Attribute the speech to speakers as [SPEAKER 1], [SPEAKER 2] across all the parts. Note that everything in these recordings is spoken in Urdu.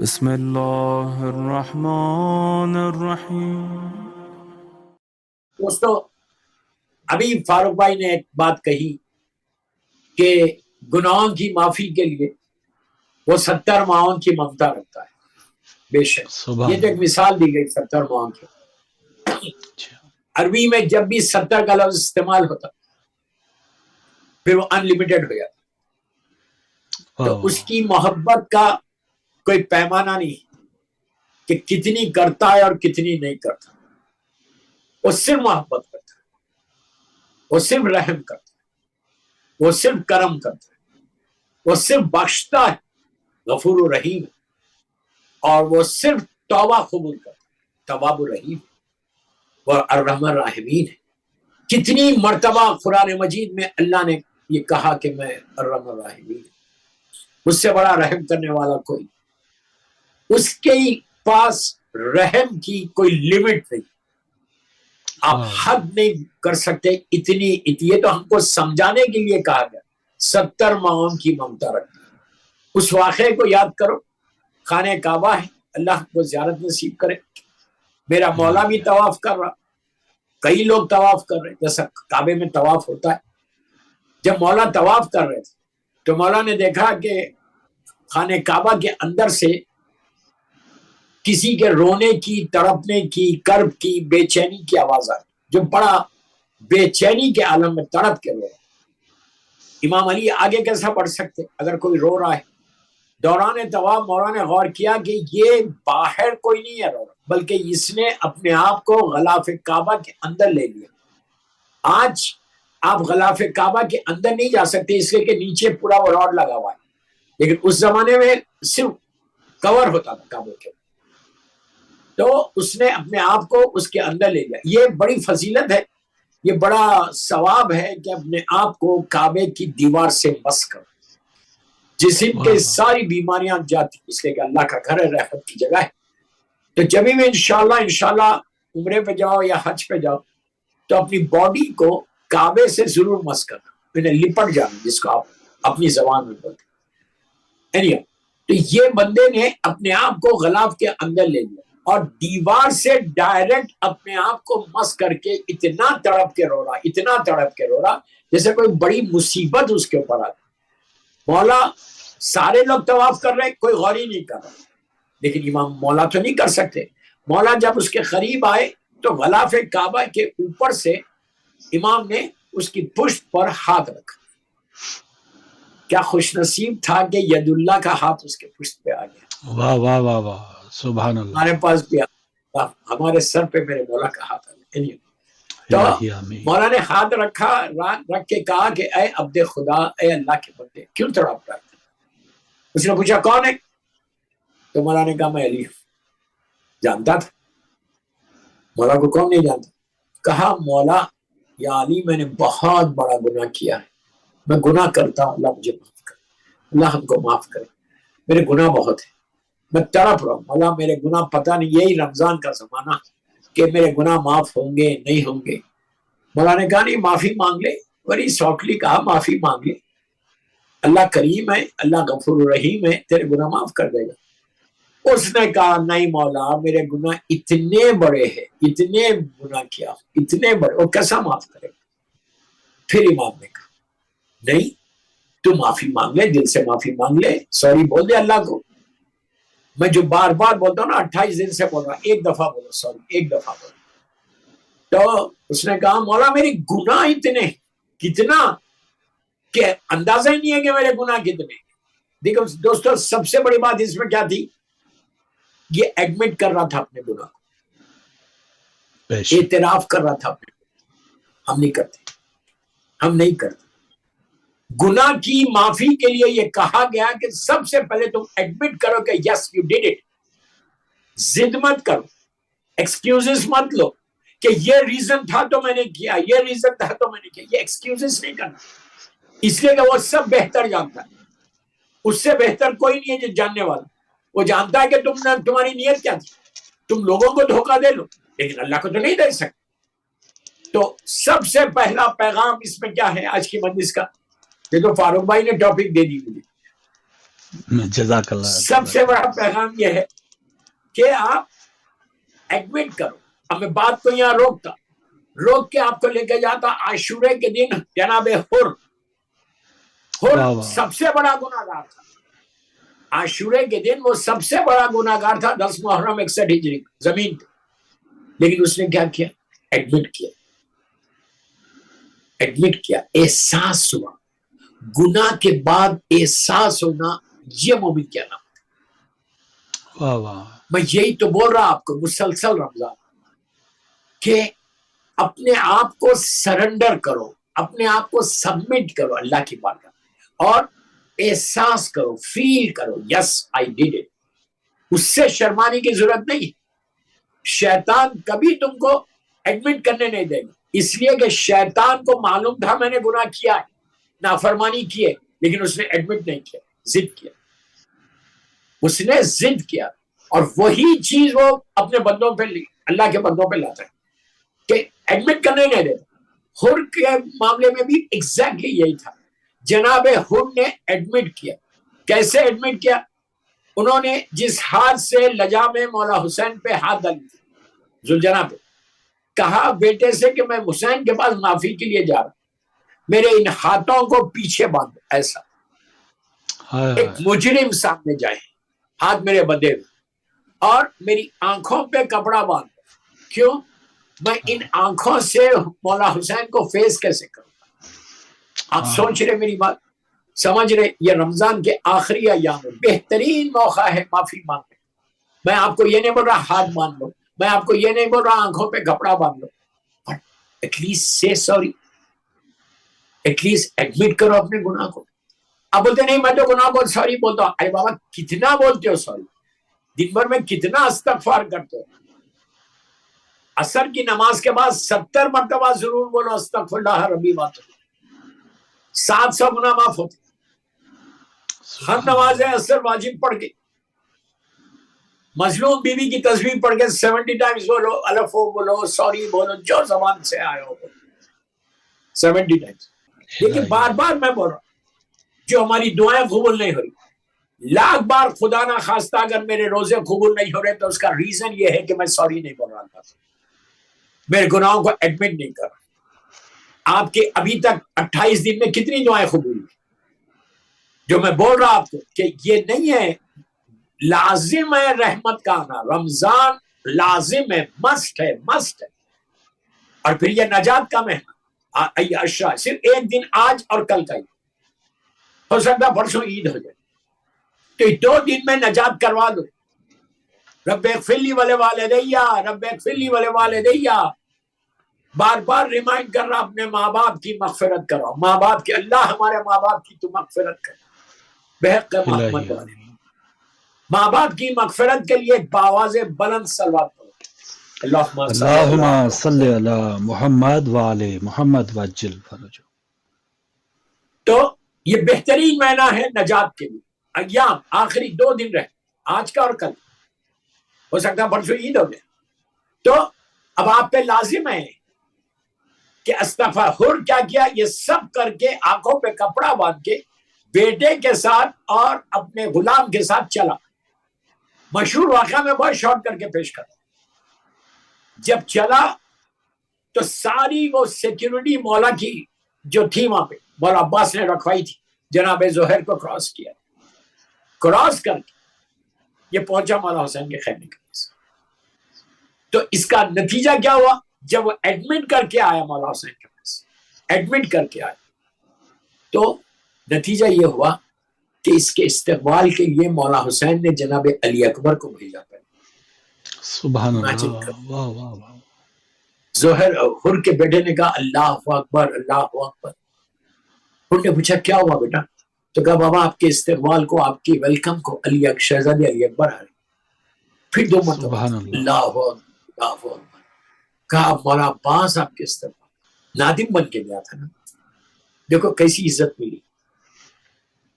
[SPEAKER 1] بسم اللہ الرحمن الرحیم۔
[SPEAKER 2] دوستو، ابھی فاروق بھائی نے ایک بات کہی کہ گناہوں کی معافی کے لیے وہ 70 معاون کی ممتا رکھتا ہے۔ بے شک یہ تو ایک مثال دی گئی 70 معاون کی۔ عربی میں جب بھی 70 کا لفظ استعمال ہوتا پھر وہ انلمیٹڈ ہو جاتا، تو اس کی محبت کا کوئی پیمانہ نہیں کہ کتنی کرتا ہے اور کتنی نہیں کرتا۔ وہ صرف محبت کرتا ہے، وہ صرف رحم کرتا ہے، وہ صرف کرم کرتا ہے، وہ صرف بخشتا ہے، غفور الرحیم ہے، اور وہ صرف توبہ قبول کرتا ہے، تواب الرحیم اور الرحمن الراحمین ہے۔ کتنی مرتبہ قرآن مجید میں اللہ نے یہ کہا کہ میں الرحمن الراحمین ہوں، مجھ سے بڑا رحم کرنے والا کوئی۔ اس کے پاس رحم کی کوئی لیمٹ نہیں، آپ حد نہیں کر سکتے اتنی۔ یہ تو ہم کو سمجھانے کے لیے کہا گیا 70 معاون کی ممتا رکھتی۔ اس واقعے کو یاد کرو، خانہ کعبہ ہے، اللہ کو زیارت نصیب کرے۔ میرا مولا بھی طواف کر رہا، کئی لوگ طواف کر رہے، جیسا کعبے میں طواف ہوتا ہے۔ جب مولا طواف کر رہے تھے تو مولا نے دیکھا کہ خانہ کعبہ کے اندر سے کسی کے رونے کی، تڑپنے کی، کرب کی، بے چینی کی آواز آئی، جو بڑا بے چینی کے عالم میں تڑپ کے رو رہا۔ امام علی آگے کیسا پڑھ سکتے اگر کوئی رو رہا ہے؟ دوران طواف مولا نے غور کیا کہ یہ باہر کوئی نہیں ہے رو رہا، بلکہ اس نے اپنے آپ کو غلاف کعبہ کے اندر لے لیا۔ آج آپ غلاف کعبہ کے اندر نہیں جا سکتے اس لیے کہ نیچے پورا وہ راڈ لگا ہوا ہے، لیکن اس زمانے میں صرف کور ہوتا تھا کعبے کے، تو اس نے اپنے آپ کو اس کے اندر لے لیا۔ یہ بڑی فضیلت ہے، یہ بڑا ثواب ہے کہ اپنے آپ کو کعبے کی دیوار سے مس کرو۔ جسم کے ساری بیماریاں جاتی، اس لیے کہ اللہ کا گھر ہے، رحمت کی جگہ ہے۔ تو جب بھی میں انشاءاللہ عمرے پہ جاؤ یا حج پہ جاؤ تو اپنی باڈی کو کعبے سے ضرور مس کرنا، انہیں لپٹ جانا، جس کو آپ اپنی زبان میں بولتے ہیں۔ تو یہ بندے نے اپنے آپ کو غلاف کے اندر لے لیا اور دیوار سے ڈائریکٹ اپنے آپ کو مس کر کے اتنا تڑپ کے رو رہا، اتنا تڑپ کے رو رہا جیسے کوئی بڑی مصیبت اس کے اوپر آ گئی۔ مولا سارے لوگ طواف کر رہے، کوئی غور ہی نہیں کر رہا، لیکن امام مولا تو نہیں کر سکتے۔ مولا جب اس کے قریب آئے تو غلاف کعبہ کے اوپر سے امام نے اس کی پشت پر ہاتھ رکھا۔ کیا خوش نصیب تھا کہ ید اللہ کا ہاتھ اس کے پشت پہ آ گیا۔
[SPEAKER 3] واہ واہ واہ واہ، سبحان اللہ۔
[SPEAKER 2] ہمارے پاس بھی ہمارے سر پہ میرے مولا کا ہاتھ آ گیا۔ تو مولا نے ہاتھ رکھا، رکھ کے کہا کہ اے عبد خدا، اے اللہ کے بندے، کیوں تڑپ رہا ہے؟ اس نے پوچھا کون ہے؟ تو مولا نے کہا میں علی ہوں۔ جانتا تھا مولا کو، کون نہیں جانتا؟ کہا مولا یا علی، میں نے بہت بڑا گناہ کیا ہے، میں گناہ کرتا ہوں، اللہ مجھے معاف کرے، اللہ ہم کو معاف کرے، میرے گناہ بہت ہیں، میں تڑپ رہا ہوں، مولا میرے گناہ پتہ نہیں، یہی رمضان کا زمانہ کہ میرے گناہ معاف ہوں گے نہیں ہوں گے۔ مولا نے کہا نہیں، معافی مانگ لے، بڑی سافٹلی کہا معافی مانگ لے، اللہ کریم ہے، اللہ غفور الرحیم ہے، تیرے گناہ معاف کر دے گا۔ اس نے کہا نہیں مولا، میرے گناہ اتنے بڑے ہیں، اتنے گناہ کیا، اتنے بڑے، وہ کیسا معاف کرے گا؟ پھر امام نے کہا نہیں، تو معافی مانگ لے، دل سے معافی مانگ لے، سوری بول دے اللہ کو۔ میں جو بار بار بولتا ہوں نا، 28 دن سے بول رہا، ایک دفعہ بولو سوری، ایک دفعہ بولو۔ تو اس نے کہا مولا میرے گناہ اتنے، کتنا کہ اندازہ ہی نہیں ہے کہ میرے گناہ کتنے۔ دیکھو دوستو، سب سے بڑی بات اس میں کیا تھی؟ یہ ایڈمٹ کر رہا تھا اپنے گناہ کو، اعتراف کر رہا تھا اپنے گناہ۔ ہم نہیں کرتے، ہم نہیں کرتے۔ گناہ کی معافی کے لیے یہ کہا گیا کہ سب سے پہلے تم ایڈمٹ کرو کہ یس یو ڈیڈ اٹ۔ ضد مت کرو، ایکسکیوزز مت لو کہ یہ ریزن تھا تو میں نے کیا، یہ ریزن تھا تو میں نے کیا۔ یہ ایکسکیوزز نہیں کرنا، اس لیے کہ وہ سب بہتر جانتا ہے، اس سے بہتر کوئی نہیں ہے جو جاننے والا۔ وہ جانتا ہے کہ تمہاری نیت کیا تھی، تم لوگوں کو دھوکہ دے لو لیکن اللہ کو تو نہیں دے سکتے۔ تو سب سے پہلا پیغام اس میں کیا ہے آج کی مجلس کا؟ یہ تو فاروق بھائی نے ٹاپک دے دی مجھے،
[SPEAKER 3] جزاک اللہ.
[SPEAKER 2] سب سے بڑا پیغام یہ ہے کہ آپ ایڈمٹ کرو. اب میں بات کو یہاں روک کے آپ کو لے کے جاتا عاشورے کے دن جناب حر
[SPEAKER 3] واہ واہ.
[SPEAKER 2] سب سے بڑا گناہگار تھا. عاشورے کے دن وہ سب سے بڑا گناہگار تھا 10 محرم 61 ہجری زمین پہ. لیکن اس نے کیا کیا؟ ایڈمٹ کیا. احساس ہوا. گناہ کے بعد احساس ہونا یہ مومن کیا نام.
[SPEAKER 3] واہ واہ.
[SPEAKER 2] میں یہی تو بول رہا آپ کو مسلسل رمضان کہ اپنے آپ کو سرنڈر کرو, اپنے آپ کو سبمٹ کرو اللہ کی بارگاہ اور احساس کرو, فیل کرو, یس آئی ڈیڈ اٹ. اس سے شرمانے کی ضرورت نہیں. شیطان کبھی تم کو ایڈمٹ کرنے نہیں دے گا, اس لیے کہ شیطان کو معلوم تھا میں نے گناہ کیا ہے, نافرمانی کی ہے, لیکن اس نے ایڈمٹ نہیں کیا, ضد کیا. اس نے ضد کیا اور وہی چیز وہ اپنے بندوں پہ اللہ کے بندوں پہ لاتا ہے کہ ایڈمٹ کرنے نہیں دیتا. حر کے معاملے میں بھی ایگزیکٹلی یہی تھا. جناب حر نے ایڈمٹ کیا. کیسے ایڈمٹ کیا؟ انہوں نے جس ہاتھ سے لجا میں مولا حسین پہ ہاتھ ڈالی تھی, ذوالجناح پہ, کہا بیٹے سے کہ میں حسین کے پاس معافی کے لیے جا رہا ہوں, میرے ان ہاتھوں کو پیچھے باندھو. ایسا ایک مجرم سامنے جائے, ہاتھ میرے بدے ہوئے, اور میری آنکھوں پہ کپڑا باندھو. کیوں؟ میں ان آنکھوں سے مولا حسین کو فیس کیسے کروں گا؟ آپ سوچ رہے میری بات, سمجھ رہے؟ یہ رمضان کے آخری ایام میں بہترین موقع ہے معافی مانگنے. میں آپ کو یہ نہیں بول رہا ہاتھ باندھ لو, میں آپ کو یہ نہیں بول رہا آنکھوں پہ کپڑا باندھ لو, بٹ ایٹ لیسٹ سے سوری, ایٹ لیسٹ ایڈمٹ کرو اپنے گناہ کو. اب بولتے نہیں میں تو گناہ بہت سوری بولتا ہوں. ارے بابا کتنا بولتے ہو سوری؟ دن بھر میں کتنا استغفار کرتے ہو؟ عصر کی نماز کے بعد 70 مرتبہ ضرور بولو استغفر اللہ ربی واتوب. 700 گناہ معاف ہوتے. ہر نماز عصر واجب پڑھ کے, مظلوم بیوی کی تسبیح پڑھ کے 70 ٹائمز بولو, الفو بولو, سوری بولو, جو زبان سے آئے ہو 70 ٹائمز. لیکن بار بار میں بول رہا ہوں جو ہماری دعائیں قبول نہیں ہو رہی, لاکھ بار خدا نہ خواستہ اگر میرے روزے قبول نہیں ہو رہے تو اس کا ریزن یہ ہے کہ میں سوری نہیں بول رہا تھا, میرے گناہوں کو ایڈمٹ نہیں کر رہا. آپ کے ابھی تک 28 دن میں کتنی دعائیں قبول ہوئی؟ جو میں بول رہا آپ کو کہ یہ نہیں ہے, لازم ہے رحمت کا آنا. رمضان لازم ہے, مسٹ ہے, مسٹ ہے. اور پھر یہ نجات کا مہینہ اشرا, صرف ایک دن آج اور کل کا ہی ہو سکتا, پرسوں عید ہو جائے, تو 2 دن میں نجات کروا دو. رب اغفر لی ولوالدیہ, رب اغفر لی ولوالدیہ, بار بار ریمائنڈ کر رہا اپنے ماں باپ کی مغفرت کرو, ماں باپ کی, اللہ ہمارے ماں باپ کی تو مغفرت کر بحق محمد والے. ماں باپ کی مغفرت کے لیے باواز بلند صلوات کرو.
[SPEAKER 3] اللہم صلی علی محمد وعلی محمد وعجل فرجہ.
[SPEAKER 2] تو یہ بہترین مہینہ ہے نجات کے لیے. ایام آخری 2 دن رہے, آج کا اور کل, ہو سکتا ہے پرسوں عید ہو گیا. تو اب آپ پہ لازم ہے کہ استغفار. حر کیا کیا؟ یہ سب کر کے آنکھوں پہ کپڑا باندھ کے بیٹے کے ساتھ اور اپنے غلام کے ساتھ چلا. مشہور واقعہ میں بہت شارٹ کر کے پیش کرتا. جب چلا تو ساری وہ سیکیورٹی مولا کی جو تھی وہاں پہ, مولا عباس نے رکھوائی تھی, جناب زہر کو کراس کیا. کراس کر کے یہ پہنچا مولا حسین کے خیمے کے پاس. تو اس کا نتیجہ کیا ہوا؟ جب وہ ایڈمٹ کر کے آیا مولا حسین کے پاس, ایڈمٹ کر کے آیا, تو نتیجہ یہ ہوا کہ اس کے استقبال کے لیے مولا حسین نے جناب علی اکبر کو بھیجا.
[SPEAKER 3] سبحان اللہ. واہ واہ واہ.
[SPEAKER 2] زہر حر کے بیٹے نے کہا اللہ اکبر, اللہ اکبر. حر نے پوچھا کیا ہوا بیٹا؟ تو کہا بابا آپ کے استقبال کو, آپ کی ویلکم کو شہزادی علی اکبر آ رہے. پھر 2 مرتبہ اللہ اکبر, اللہ اکبر. کہا مولا عباس آپ کے استقبال, نادم بن کے گیا تھا نا, دیکھو کیسی عزت ملی.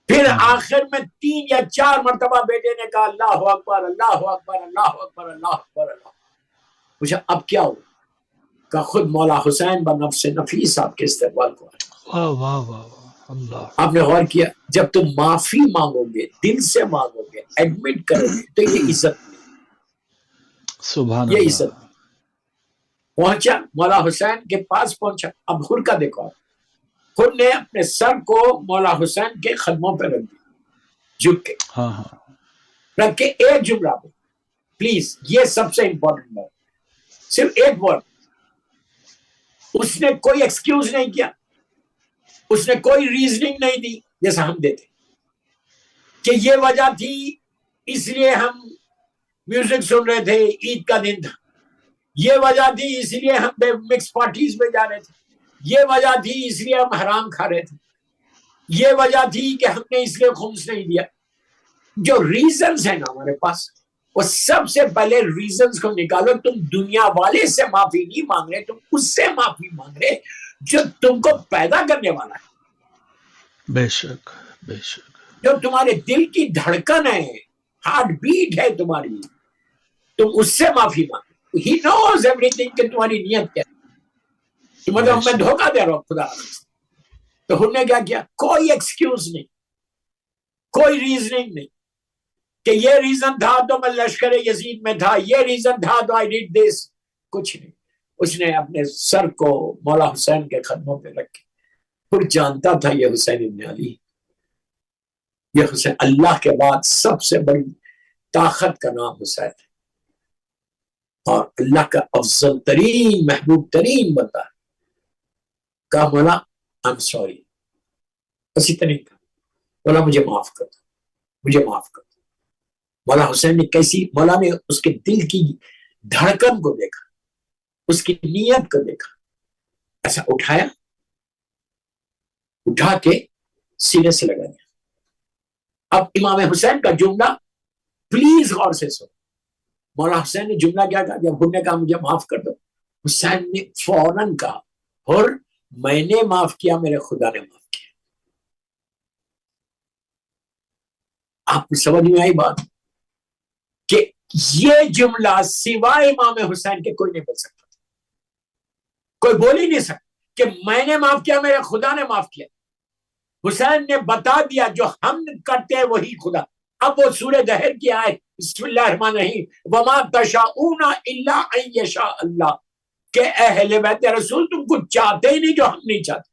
[SPEAKER 2] پھر آخر میں 3 یا 4 مرتبہ بیٹے نے کہا اللہ اکبر, اللہ اکبر, اللہ اکبر, اللہ اکبر, اللہ. پوچھا اب کیا ہوا؟ کہ خود مولا حسین بنفس نفیس آپ کے استقبال کو آئے.
[SPEAKER 3] واہ واہ واہ. اللہ
[SPEAKER 2] آپ نے غور کیا جب تم معافی مانگو گے، دل سے مانگو گے، ایڈمٹ کرو گے، تو یہ عزت ملے گی،
[SPEAKER 3] سبحان
[SPEAKER 2] یہ
[SPEAKER 3] اللہ
[SPEAKER 2] عزت پہنچا مولا حسین کے پاس پہنچا۔ اب خود کا دیکھو، خود نے اپنے سر کو مولا حسین کے قدموں پہ رکھ دیا، جھک کے
[SPEAKER 3] ہاں ہاں
[SPEAKER 2] رکھ کے ایک جملہ بول، پلیز یہ سب سے امپورٹنٹ بات، صرف ایک ورڈ، اس نے کوئی ایکسکیوز نہیں کیا، اس نے کوئی ریزننگ نہیں دی جیسا ہم دیتے کہ یہ وجہ تھی اس لیے ہم میوزک سن رہے تھے، عید کا دن تھا، یہ وجہ تھی اس لیے ہم مکس پارٹیز میں جا رہے تھے، یہ وجہ تھی اس لیے ہم حرام کھا رہے تھے، یہ وجہ تھی کہ ہم نے اس لیے خمس نہیں دیا۔ جو ریزنز ہیں نا ہمارے پاس، وہ سب سے پہلے ریزنز کو نکالو۔ تم دنیا والے سے معافی نہیں مانگ رہے، تم اس سے معافی مانگ رہے جو تم کو پیدا کرنے والا ہے،
[SPEAKER 3] بے شک بے شک
[SPEAKER 2] جو تمہارے دل کی دھڑکن ہے، ہارٹ بیٹ ہے تمہاری، تم اس سے معافی مانگو۔ ہی نوز ایوری تھنگ کہ تمہاری نیت کیا ہے، تو مطلب میں دھوکہ دے رہا ہوں خدا سے۔ تو ہم نے کیا کیا؟ کوئی ایکسکیوز نہیں، کوئی ریزننگ نہیں کہ یہ ریزن تھا تو میں لشکر یزید میں تھا، یہ ریزن تھا تو آئی ڈیڈ دس، کچھ نہیں۔ اس نے اپنے سر کو مولا حسین کے قدموں پہ رکھے، پھر جانتا تھا یہ حسین ابن علی، یہ حسین، اللہ کے بعد سب سے بڑی طاقت کا نام حسین ہے، اور اللہ کا افضل ترین محبوب ترین بندہ ہے۔ کہا مولا I'm sorry، بس اتنا ہی کہا، مولا مجھے معاف کر دو، مجھے معاف کر دو۔ مولا حسین نے کیسی، مولا نے اس کے دل کی دھڑکن کو دیکھا، اس کی نیت کو دیکھا، ایسا اٹھایا، اٹھا کے سینے سے لگا دیا۔ اب امام حسین کا جملہ پلیز غور سے سو، مولا حسین نے جملہ کیا کہا جب انہوں نے کہا مجھے معاف کر دو؟ حسین نے فوراً کہا، اور میں نے معاف کیا، میرے خدا نے معاف کیا۔ آپ کو سمجھ میں آئی بات کہ یہ جملہ سوائے امام حسین کے کوئی نہیں بول سکتا، کوئی بول ہی نہیں سکتا کہ میں نے معاف کیا، میرے خدا نے معاف کیا۔ حسین نے بتا دیا جو ہم کرتے ہیں وہی خدا۔ اب وہ سورہ دہر کی آیت، بسم اللہ الرحمن الرحیم، وما تشاؤون الا ان یشاء اللہ، کہ اے اہل بیت رسول تم کچھ چاہتے ہی نہیں جو ہم نہیں چاہتے،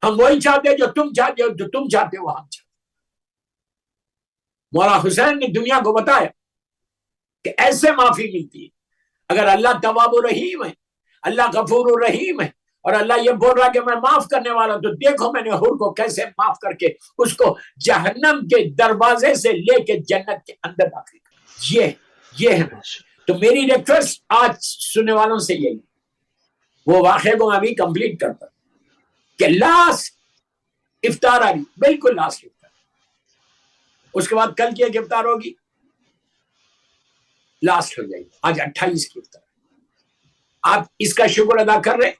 [SPEAKER 2] ہم وہی چاہتے جو تم چاہتے ہو، جو تم چاہتے ہو وہ ہم چاہتے۔ مولا حسین نے دنیا کو بتایا کہ ایسے معافی ملتی ہے اگر اللہ تواب الرحیم ہے، اللہ غفور الرحیم ہے، اور اللہ یہ بول رہا کہ میں معاف کرنے والا ہوں، تو دیکھو میں نے حور کو کیسے معاف کر کے اس کو جہنم کے دروازے سے لے کے جنت کے اندر داخل کر۔ یہ ہے۔ تو میری ریکویسٹ آج سننے والوں سے یہی، وہ واقعے کو میں ابھی کمپلیٹ کرتا کہ لاسٹ افطار آ رہی، بالکل لاسٹ افطار، اس کے بعد کل کی ایک افطار ہوگی، لاسٹ ہو جائے گی، آج 28 کی افطار۔ آپ اس کا شکر ادا کر رہے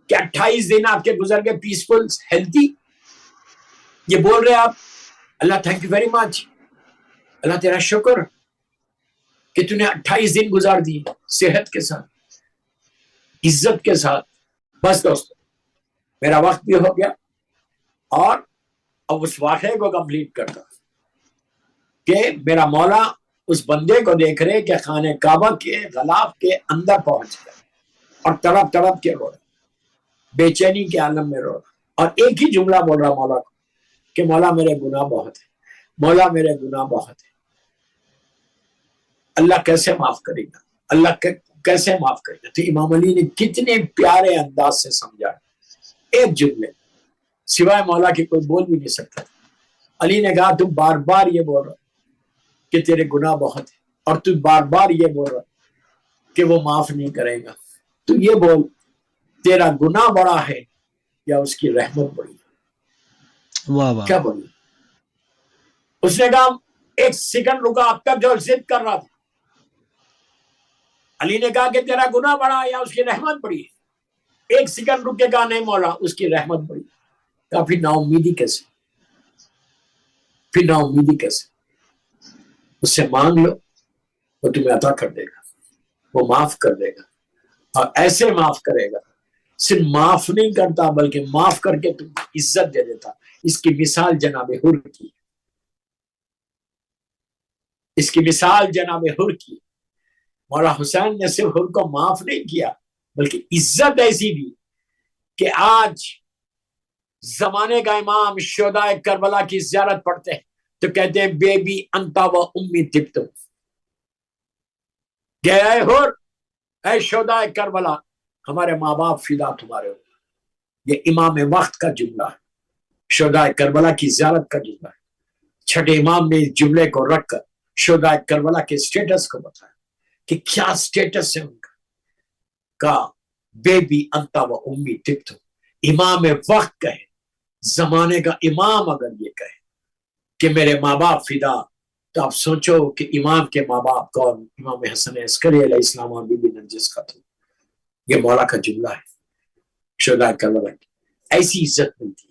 [SPEAKER 2] کہ 28 دن آپ کے گزر گئے پیسفل، ہیلتھی، یہ بول رہے آپ اللہ تھینک یو ویری مچ، اللہ تیرا شکر کہ تو نے 28 دن گزار دی صحت کے ساتھ، عزت کے ساتھ۔ بس دوستو میرا وقت بھی ہو گیا، اور اب اس واقعے کو کمپلیٹ کرتا کہ میرا مولا اس بندے کو دیکھ رہے کہ خانہ کعبہ کے غلاف کے اندر پہنچ گیا اور تڑپ تڑپ کے رو رہا، بے چینی کے عالم میں رو رہا، اور ایک ہی جملہ بول رہا مولا کو کہ مولا میرے گناہ بہت ہے، مولا میرے گناہ بہت ہے۔ اللہ کیسے معاف کرے گا، اللہ کیسے معاف کرے گا؟ تو امام علی نے کتنے پیارے انداز سے سمجھا، ایک جملے سوائے مولا کے کوئی بول بھی نہیں سکتا۔ علی نے کہا تم بار بار یہ بول رہا کہ تیرے گناہ بہت ہے، اور تو بار بار یہ بول رہا کہ وہ معاف نہیں کرے گا، تو یہ بول تیرا گناہ بڑا ہے یا اس کی رحمت بڑی ہے؟
[SPEAKER 3] واہ واہ،
[SPEAKER 2] کیا بولی؟ اس نے کہا ایک سیکنڈ رکا، اب تک جو ضد کر رہا تھا۔ علی نے کہا کہ تیرا گناہ بڑا ہے یا اس کی رحمت بڑی ہے؟ ایک سیکنڈ رک کے کہا نہیں مولا اس کی رحمت بڑی۔ کہا پھر نا امیدی کیسے، پھر نا امیدی کیسے؟ اس سے مانگ لو، وہ تمہیں عطا کر دے گا، وہ معاف کر دے گا، اور ایسے معاف کرے گا صرف معاف نہیں کرتا بلکہ معاف کر کے تم کو عزت دے دیتا. اس کی مثال جناب حر کی، اس کی مثال جناب حر کی. مولا حسین نے صرف حر کو معاف نہیں کیا بلکہ عزت ایسی دی کہ آج زمانے کا امام شہداء کربلا کی زیارت پڑھتے ہیں تو کہتے ہیں بے بی انتا و امی تبتم، کہ اے حر، اے شہداء کربلا، ہمارے ماں باپ فدا تمہارے ہو. یہ امام وقت کا جملہ ہے، شہداء کربلا کی زیارت کا جملہ ہے. چھٹے امام نے اس جملے کو رکھ کر شہداء کربلا کے سٹیٹس کو بتایا کہ کیا سٹیٹس ہے ان کا. کہا بے بی انتا و امی تبتم، امام وقت کہے، زمانے کا امام اگر یہ کہے کہ میرے ماں باپ فدا، تو آپ سوچو کہ امام کے ماں باپ کون؟ امام حسن عسکری علیہ السلام اور بی بی نرجس کا تھا. یہ مولا کا جملہ ہے. شہداء کربلا کی ایسی عزت ملتی ہے.